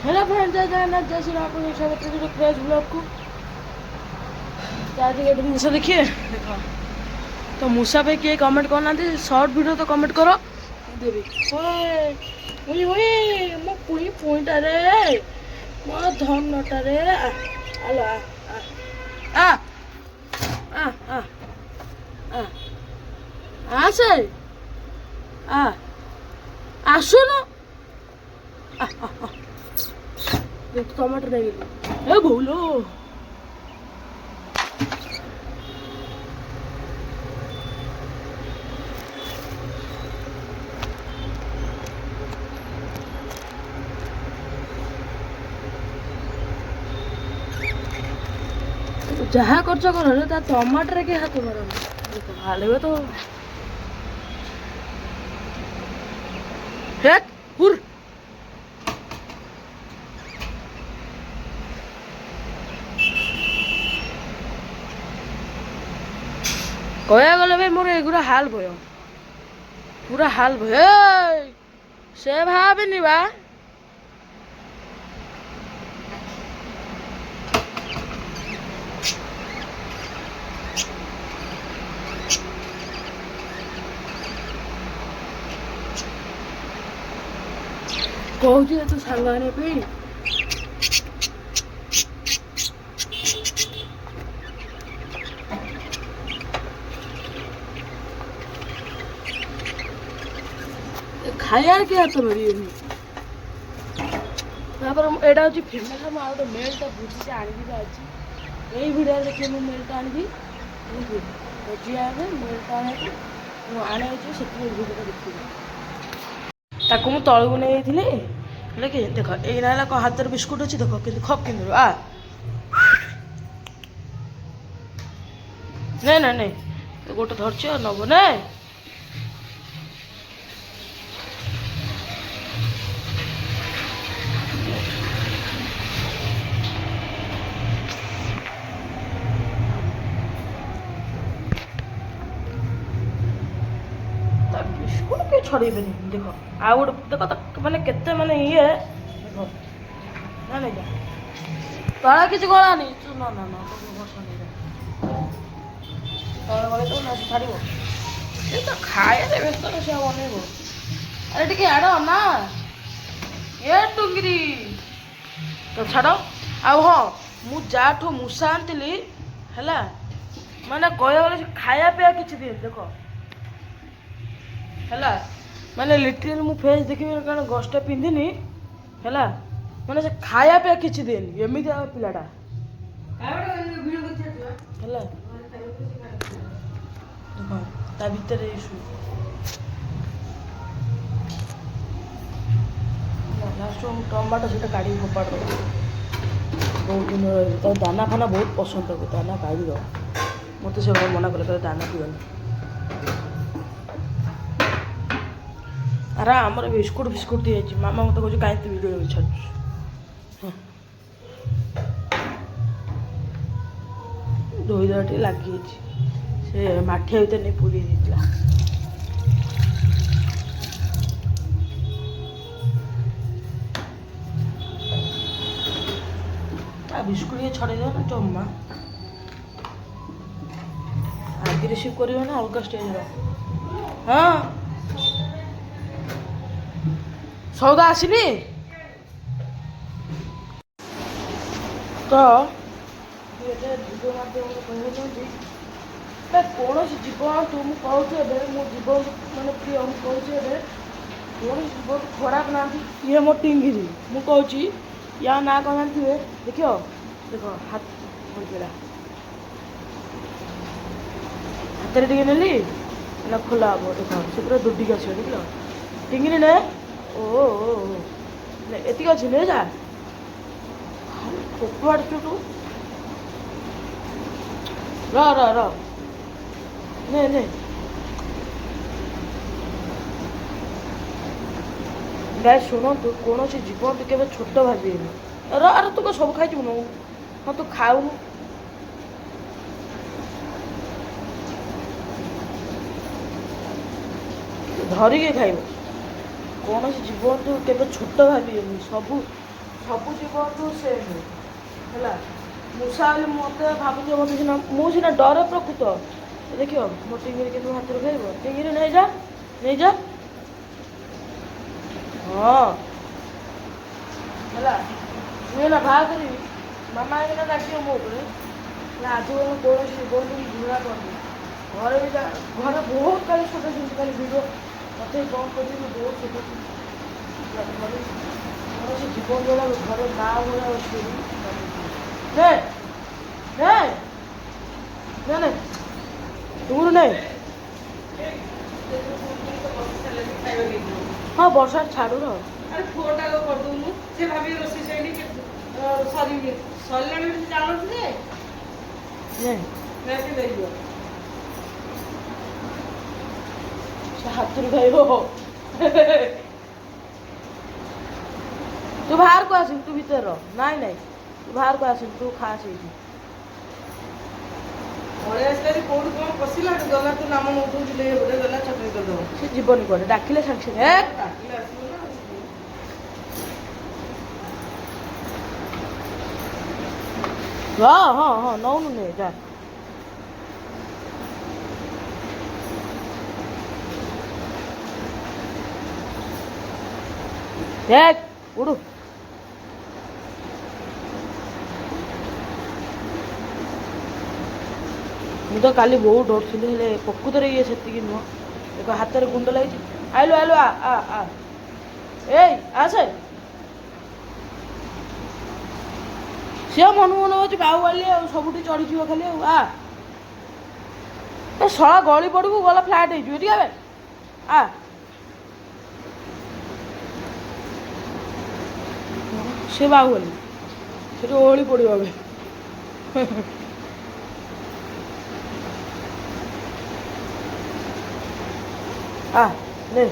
Hello friends, जय जगन्नाथ, जय श्री राम। को स्वागत है मेरे फ्रेश ब्लॉग को। आज एक जिन देखिए देख तो मूसा पे किए कमेंट करना शॉर्ट वीडियो तो कमेंट करो देवी ओए ओए मो पुई पुईटा रे मो धन नटा रे आलो आ आ आ आ आ से आ आसुनो टमाटर नहीं गली ए भूलो जहाँ खर्च कर टमाटर के हाथ मार हाल तो हेट हुर कह गले भाई मोर एगुरा हाल भय पूरा हाल भय से भावेनि बा कहूँ तू सांग आने खायार के हाथ में एटा हूँ फेमस गोटे मेलटा बुझी आनी अच्छी यही भिडियो देखिए मुझे मेलटा आनी भोजिया मेलटा आने से भिडियो देखी ताको मु तलू नहीं कि देख ये कौन हाथ बिस्कुट अच्छी देख कि खप कि आ नहीं नहीं नहीं गोटे धरछ नब ना बिस्कुट के छड़ेबे देख आ गोटे देख मैंने केते माने ये देख ना नहीं तला किसी गलानी ना ना ना तले गले तो ना छाड़ तो खाए व्यस्त से बनइब अरे टे आड़ ना ये टुंगिरी तो छाड़ आ हाँ मुझू मूसा आनी है मैंने कह गले खाया पिया किसी दिन देख है मैंने लिटरली मु फेस देखिए कारण गस्टा पिंधिनी है मैंने से खाया पिया किसी दिन एमती पिलाटा है ता भीतर लास्ट टमाटो से काढ़ी फोपाड़ दो बहुत दिन रही दाना फाना बहुत पसंद हो दाना काढ़ी दो मत से मना कले दाना पीबनी अरे आमर बिस्कुट फिस्कुट दी जाइए मामा मत कह कहीं तू वीडियो छाड़ धोई दे टे लगी से माठिया भर नहीं पूरी देता बिस्कुट ये छड़े ना जमा आगे रिसीव कर ना अलग स्टेज हाँ सौदा आसनी तो भिडियो माध्यम कौन जीव तू मुझे मो जीव मैंने प्रिय मुझे कौन जीव खराब ना ये मो टिंगिरी मुझे या ना कौन जानते देख देख हाथ पड़ा हाथ टे नेली ना खोला हम देख से पूरा दुडिक आस देख टिंगिरी ने ओ एति अच्छे ले जा फोपाड़ तू र नहीं नहीं गाय शुणु कौन जीवन तू के छोट भावी अरे तू सब खाई न हाँ तू खाऊ धरिकी खाइब कौन जीवन तू के छोट भावी सब ସବୁ ଜୀବଠୁ ସେମ୍ ହେଲା। ମୂଷା ହେଲେ ମୋତେ ଭାବୁଛି ମୋତେ ସିନା ମୁଁ ସିନା ଡର ପ୍ରକୃତ। ଦେଖିବ ମୋ ଟିଙ୍ଗିରେ କିନ୍ତୁ ହାତରୁ ଖାଇବ। ଟିଙ୍ଗିରେ ନେଇଯା ନେଇଯା। ହଁ ହେଲା ମୁଁ ଏଇନା ବାହାର କରିବି। ମାମା ଏଇନା ଡାକିବ ମୋ ଉପରେ ହେଲା। ଆଜି କୌଣସି ଜୀବନକୁ ଘୃଣା କରିବି। ଘରେ ବି ଘରେ ବହୁତ କାଲି ଛୋଟ ଜିନିଷ କାଲି ଭିଡ଼ିଓ ମୋତେ କ'ଣ କରିବି ମୁଁ ବହୁତ ଛୋଟ ଘରେ କୌଣସି ଜୀବନ ଭଳିଆ ଘରେ ମା ଭଳିଆ ଅଛି ନେ ନେ ନେ ନେ ତୁମର ନେ। ହଁ ବର୍ଷା ଛାଡ଼ୁ ର ଫୋଟା କରିଦଉନୁ ସେ ଭାବି ରୋଷେଇ ସେଇଠି ସରିଲାଣି ବୋଲି ଜାଣୁଛୁ ଯେ ନେଇଯିବ ସେ ହାତରୁ ଖାଇବ। ତୁ ବାହାରକୁ ଆସିବୁ ତୁ ଭିତରେ ରହ। ନାଇଁ ନାଇଁ ତୁ ବାହାରକୁ ଆସିବୁ ତୁ ଖା ସେଇଠି। ପଳେଇ ଆସିଲା କୋଉଠି କ'ଣ ପଶିଲା ଗଲା ତୁ ନାମ ନଉଥିଲୁ ଗୋଟେ ଗଲା ଚଟଣି କରିଦେବ। ସେ ଯିବନି କୁଆଡ଼େ ଡାକିଲେ ସାଙ୍ଗେ ସାଙ୍ଗେ ଡାକିଲେ ଆସିବ ନା। ହଁ ହଁ ହଁ ନଉନୁ ନେ ଯା। ଉଡ଼ୁ ମୁଁ ତ କାଲି ବହୁତ ଡରୁଥିଲି ହେଲେ ପ୍ରକୃତରେ ଇଏ ସେତିକି ନୁହଁ। ଏକ ହାତରେ ଗୁଣ୍ଡ ଲାଗିଛି। ଆଇଲୁ ଆଇଲୁ ଆ ଏଇ ଆସେ। ସିଏ ମନକୁ ମନ ହେଉଛି ବାହୁବାଲି ଆଉ ସବୁଠି ଚଢ଼ିଯିବ ଖାଲି ଆଉ ଏ ଶଳା ଗଳି ପଡ଼ିବୁ ଗଲା ଫ୍ଲାଟ୍ ହେଇଯିବ ଟିକେ ଏବେ ସେ ବାହୁବାଲି ସେଠି ଓହଳି ପଡ଼ିବ ଏବେ। ନେ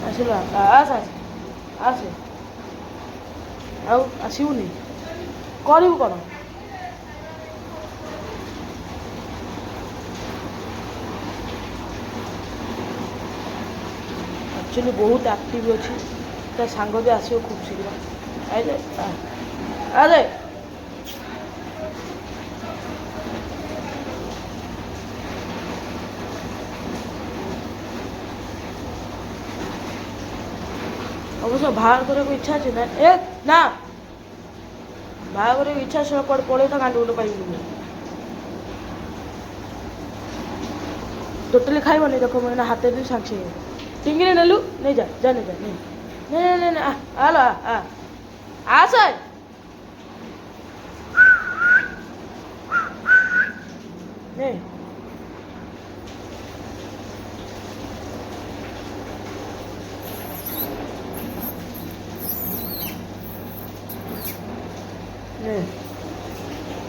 ଆସିଲା ଆସେ ଆସେ ଆଉ ଆସିବୁନି କରିବୁ କ'ଣ? ଆକ୍ଚୁଆଲି ବହୁତ ଆକ୍ଟିଭ୍ ଅଛି। ତା ସାଙ୍ଗ ବି ଆସିବ ଖୁବ୍ ଶୀଘ୍ର। ଆଇଲେ ଆରେ ଅବଶ୍ୟ ବାହାର କରିବାକୁ ଇଚ୍ଛା ଅଛି ନା ନା ବାହାର କରିବାକୁ ଇଚ୍ଛା ଅଛି କୁଆଡ଼େ ପଳେଇ ତ ଗାଣ୍ଡ ଗୁଣ୍ଡ ପାରିବିନି। ଟୋଟାଲି ଖାଇବନି ଦେଖ ମୁଁ ଏଇନା ହାତରେ ଦେବି ସାଙ୍ଗେ ସାଙ୍ଗେ ଟିଙ୍ଗିରେ ନେଲୁ ନେଇଯା ଯା ନେଇଯା ନେ ଆଲୋ ଆସେ ନେ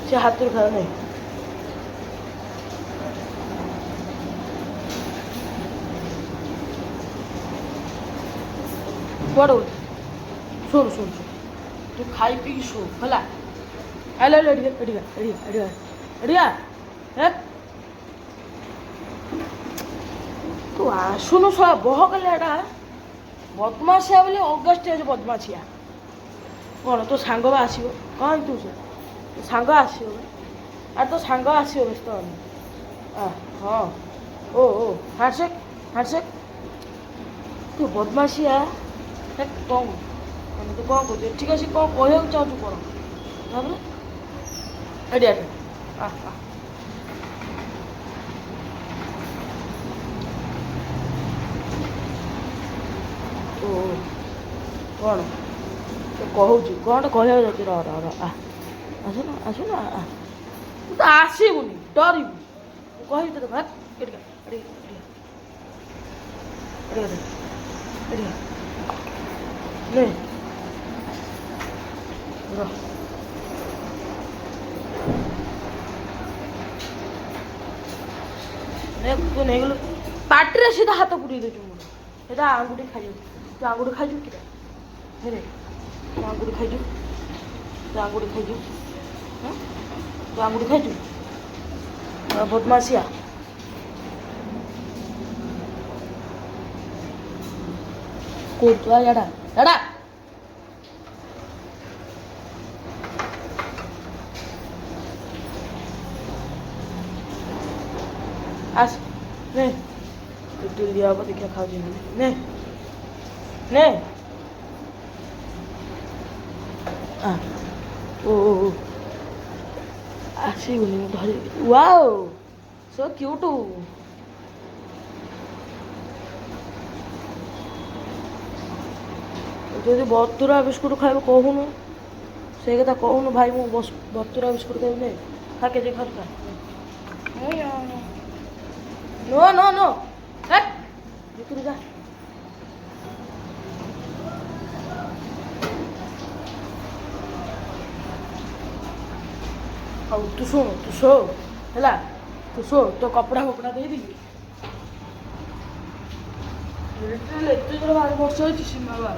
ସେ ହାତରୁ ଖାଉ ନାହିଁ। କୁଆଡ଼େ ଶୁଣୁ ଶୁଣୁ ଶୁଣୁ ତୁ ଖାଇ ପିଇକି ଶୋ ହେଲା। ଆଇଲେ ଏଡ଼ିଆ ତୁ ଆସୁନୁ ଶଳା ବହକାଲିଆ ଏଟା ବଦମାସିଆ ବୋଲି ଅଗଷ୍ଟ ଅଛି ବଦମାସିଆ। କ'ଣ ତୋ ସାଙ୍ଗ ବା ଆସିବ କ'ଣ ତୁ ସେ ତୋ ସାଙ୍ଗ ଆସିବ ଆରେ ତୋ ସାଙ୍ଗ ଆସିବ ବ୍ୟସ୍ତ ହନି। ହଁ ଓ ହ୍ୟାଣ୍ଡସେକ୍ ତୁ ବଦମାସିଆ କ'ଣ ତୁ କ'ଣ କହୁଛୁ ଏଠିକି ଆସି କ'ଣ କହିବାକୁ ଚାହୁଁଛୁ କ'ଣ ତାପରେ ଏଡ଼ିଆ ଓ କ'ଣ କହୁଛୁ କ'ଣ କହିବାକୁ ଯାଉଛି ଆସୁନ ତୁ ତ ଆସିବୁନି ଡରିବୁ ମୁଁ କହିବି ତୋତେ ନେ ତୁ ନେଇଗଲୁ ପାଟିରେ ସିଧା ହାତ ପୁରେଇ ଦେଉଛୁ ମୋର ସେଇଟା ଆଙ୍ଗୁଠି ଖାଇଯାଉଛି। ତୁ ଆଙ୍ଗୁଠି ଖାଇଛୁ କିଟା ହେରେ ତୁ ଆଙ୍ଗୁଠି ଖାଇଛୁ ତୁ ଆଙ୍ଗୁଠି ଖାଇଛୁ ବଦମାସିଆ କରୁଛୁ ଏଇଟା ଏଇଟା ଆସ ନେ ଇଟିଲି ଦିଆ ହବ ଦେଖିବା ଖାଉଛି ନେ ନେ ଓ ଆସିବୁନି ମୁଁ ଧରି ୱାଓ ସୋ କ୍ୟୁଟ୍ ଯଦି ବତୁରା ବିସ୍କୁଟ ଖାଇବୁ କହୁନୁ ସେଇ କଥା କହୁନୁ ଭାଇ ମୁଁ ବତୁରା ବିସ୍କୁଟ ଖାଇବି ନେ ଖା କେଜି ଖା नो नो नो ଭିତରୁ ଯା ଆଉ ତୁ ଶୁଣ ତୁ ଶୋ ହେଲା ତୁ ଶୋ ତୋ କପଡ଼ା ଫପଡ଼ା ଦେଇଦେବି ଏତେ ଜୋର ଭାରି ବର୍ଷା ହେଉଛି ସୀମା ବାର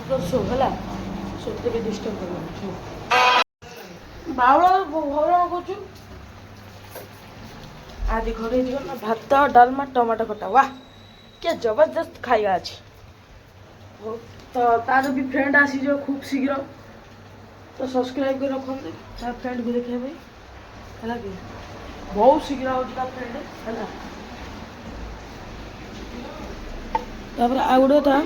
ତୋର ଶୋ ହେଲା ଶୋତେ ବି ଡିଷ୍ଟର୍ବ କରିବନି ଶୋ ବାଉଳ ହଇରାଣ କରୁଛୁ ଆଜି ଘରେ ଯିବ ନା ଭାତ ଡାଲମା ଟମାଟୋ ଖଟା वाह क्या जबरदस्त खाଇବା ଅଛି ତ ତାର ବି ଫ୍ରେଣ୍ଡ ଆସିଯିବ ଖୁବ୍ ଶୀଘ୍ର ତ ସବସ୍କ୍ରାଇବ୍ କରି ରଖନ୍ତୁ ତା ଫ୍ରେଣ୍ଡକୁ ଦେଖିବା ପାଇଁ ହେଲା କି ବହୁତ ଶୀଘ୍ର ହେଉଛି ତା ଫ୍ରେଣ୍ଡ ହେଲା ତାପରେ ଆଉ ଗୋଟେ କଥା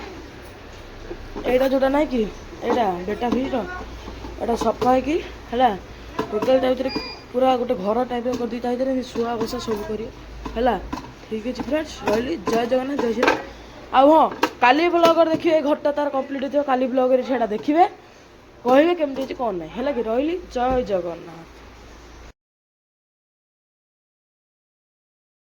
ଏଇଟା ଯେଉଁଟା ନାହିଁ କି ଏଇଟା ଡେଟା ଫ୍ରିର ଏଇଟା ସଫା ହେଇକି ହେଲା ହୋଟେଲ ଟା ଭିତରେ ପୁରା ଗୋଟେ ଘର ଟାଇପ୍ର କରିଦେଇ ତା ଭିତରେ ଶୁଆ ବସା ସବୁ କରିବ ହେଲା ଠିକ୍ ଅଛି ଫ୍ରେଣ୍ଡସ୍ ରହିଲି ଜୟ ଜଗନ୍ନାଥ ଜୟ ଶ୍ରୀ ଆଉ ହଁ କାଲି ବ୍ଲଗରେ ଦେଖିବେ ଏ ଘରଟା ତାର କମ୍ପ୍ଲିଟ୍ ହେଇଥିବ କାଲି ବ୍ଲଗରେ ସେଇଟା ଦେଖିବେ କହିବେ କେମିତି ହେଇଛି କ'ଣ ନାହିଁ ହେଲା କି ରହିଲି ଜୟ ଜଗନ୍ନାଥ